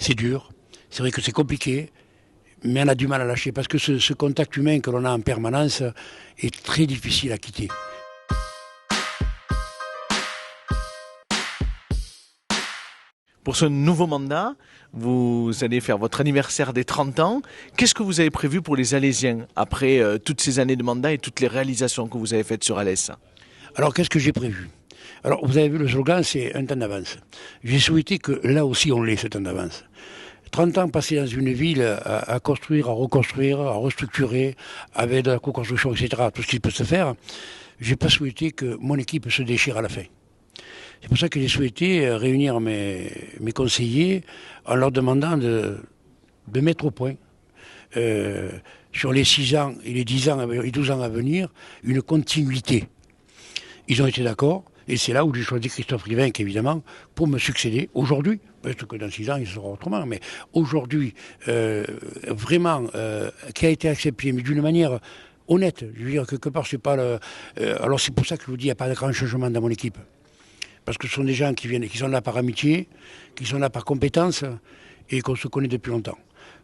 C'est dur, c'est vrai que c'est compliqué, mais on a du mal à lâcher parce que ce contact humain que l'on a en permanence est très difficile à quitter. Pour ce nouveau mandat, vous allez faire votre anniversaire des 30 ans. Qu'est-ce que vous avez prévu pour les Alésiens après toutes ces années de mandat et toutes les réalisations que vous avez faites sur Alès? Alors qu'est-ce que j'ai prévu? Alors vous avez vu le slogan, c'est un temps d'avance. J'ai souhaité que là aussi on l'ait ce temps d'avance. 30 ans passés dans une ville à construire, à reconstruire, à restructurer, avec de la co-construction, etc., tout ce qui peut se faire, j'ai pas souhaité que mon équipe se déchire à la fin. C'est pour ça que j'ai souhaité réunir mes conseillers en leur demandant de mettre au point, sur les 6 ans et les 10 ans et 12 ans à venir, une continuité. Ils ont été d'accord, et c'est là où j'ai choisi Christophe Rivenc, évidemment, pour me succéder aujourd'hui. Peut-être que dans 6 ans, il sera autrement, mais aujourd'hui, vraiment, qui a été accepté, mais d'une manière honnête. Je veux dire, quelque part, c'est pas le... alors c'est pour ça que je vous dis, il n'y a pas de grand changement dans mon équipe. Parce que ce sont des gens qui viennent, qui sont là par amitié, qui sont là par compétence, et qu'on se connaît depuis longtemps.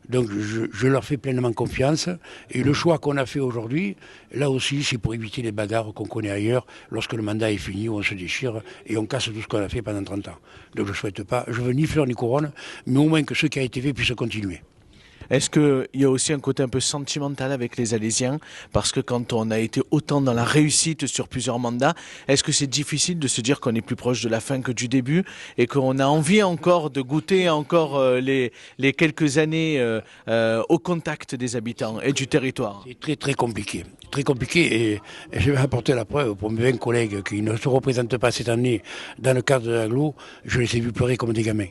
Donc je leur fais pleinement confiance. Et le choix qu'on a fait aujourd'hui, là aussi, c'est pour éviter les bagarres qu'on connaît ailleurs, lorsque le mandat est fini, où on se déchire et on casse tout ce qu'on a fait pendant 30 ans. Donc je ne souhaite pas, je veux ni fleur ni couronne, mais au moins que ce qui a été fait puisse continuer. Est-ce qu'il y a aussi un côté un peu sentimental avec les Alésiens? Parce que quand on a été autant dans la réussite sur plusieurs mandats, est-ce que c'est difficile de se dire qu'on est plus proche de la fin que du début et qu'on a envie encore de goûter encore les quelques années au contact des habitants et du territoire? C'est très très compliqué. Très compliqué et je vais apporter la preuve pour mes 20 collègues qui ne se représentent pas cette année dans le cadre de l'agglo. Je les ai vus pleurer comme des gamins.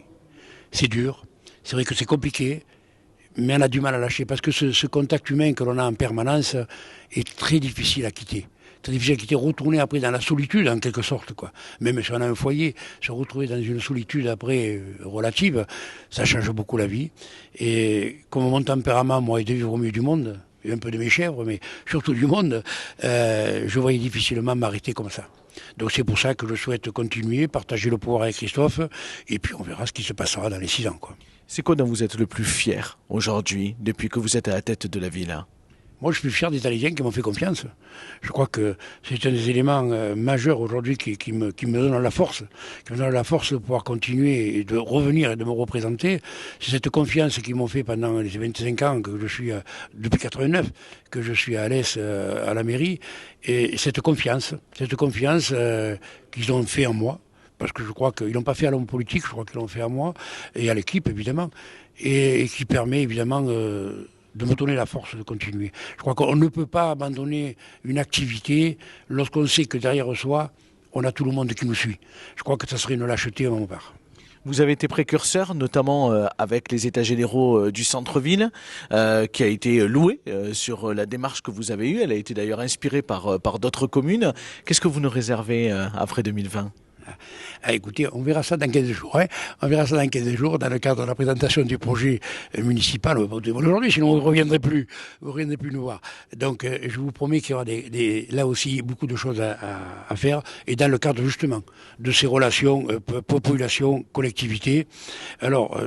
C'est dur, c'est vrai que c'est compliqué. Mais on a du mal à lâcher parce que ce contact humain que l'on a en permanence est très difficile à quitter. Très difficile à quitter, retourner après dans la solitude en quelque sorte, quoi. Même si on a un foyer, se retrouver dans une solitude après relative, ça change beaucoup la vie. Et comme mon tempérament, moi, est de vivre au milieu du monde, et un peu de mes chèvres, mais surtout du monde, je voyais difficilement m'arrêter comme ça. Donc c'est pour ça que je souhaite continuer, partager le pouvoir avec Christophe, et puis on verra ce qui se passera dans les 6 ans, quoi. C'est quoi dont vous êtes le plus fier aujourd'hui, depuis que vous êtes à la tête de la ville? Moi, je suis fier des Alésiens qui m'ont fait confiance. Je crois que c'est un des éléments majeurs aujourd'hui qui me donne la force, qui me donne la force de pouvoir continuer et de revenir et de me représenter. C'est cette confiance qu'ils m'ont fait pendant les 25 ans que je suis, depuis 89, que je suis à Alès, à la mairie. Et cette confiance qu'ils ont fait en moi. Parce que je crois qu'ils n'ont pas fait à l'homme politique, je crois qu'ils l'ont fait à moi et à l'équipe, évidemment, et qui permet, évidemment, de me donner la force de continuer. Je crois qu'on ne peut pas abandonner une activité lorsqu'on sait que derrière soi, on a tout le monde qui nous suit. Je crois que ça serait une lâcheté à mon part. Vous avez été précurseur, notamment avec les états généraux du centre-ville, qui a été loué sur la démarche que vous avez eue. Elle a été d'ailleurs inspirée par d'autres communes. Qu'est-ce que vous nous réservez après 2020 ? Ah, écoutez, on verra ça dans 15 jours. Hein. On verra ça dans 15 jours dans le cadre de la présentation du projet municipal. Aujourd'hui, sinon vous ne reviendrez plus nous voir. Donc, je vous promets qu'il y aura là aussi beaucoup de choses à faire. Et dans le cadre justement de ces relations population, collectivité. Alors,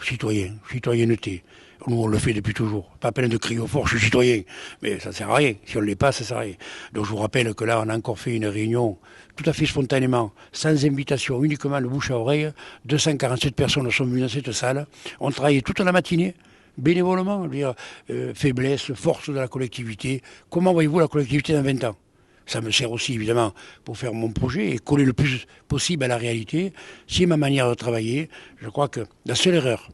citoyenneté. Nous, on le fait depuis toujours. Pas peine de crier au fort, je suis citoyen. Mais ça ne sert à rien. Si on ne l'est pas, ça ne sert à rien. Donc je vous rappelle que là, on a encore fait une réunion tout à fait spontanément, sans invitation, uniquement le bouche à oreille. 247 personnes sont venues dans cette salle. On travaillait toute la matinée, bénévolement. Je veux dire, faiblesse, force de la collectivité. Comment voyez-vous la collectivité dans 20 ans ? Ça me sert aussi, évidemment, pour faire mon projet et coller le plus possible à la réalité. C'est ma manière de travailler. Je crois que la seule erreur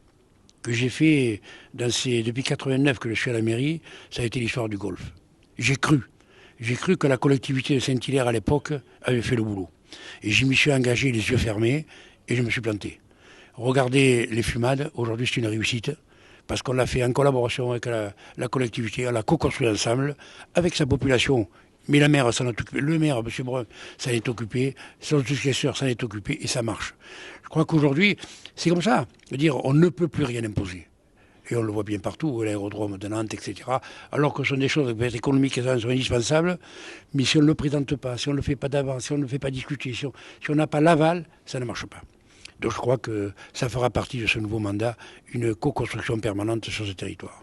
que j'ai fait depuis 89 que je suis à la mairie, ça a été l'histoire du golf. J'ai cru que la collectivité de Saint-Hilaire à l'époque avait fait le boulot. Et je m'y suis engagé les yeux fermés et je me suis planté. Regardez les fumades, aujourd'hui c'est une réussite, parce qu'on l'a fait en collaboration avec la collectivité, on l'a co-construit ensemble, avec sa population. Mais la maire s'en est occupée, le maire, M. Brun, s'en est occupé, son successeur s'en est occupé, et ça marche. Je crois qu'aujourd'hui, c'est comme ça. C'est-à-dire, on ne peut plus rien imposer. Et on le voit bien partout, l'aérodrome de Nantes, etc. Alors que ce sont des choses économiques qui sont indispensables, mais si on ne le présente pas, si on ne le fait pas d'avant, si on ne le fait pas discuter, si on n'a pas l'aval, ça ne marche pas. Donc je crois que ça fera partie de ce nouveau mandat, une co-construction permanente sur ce territoire.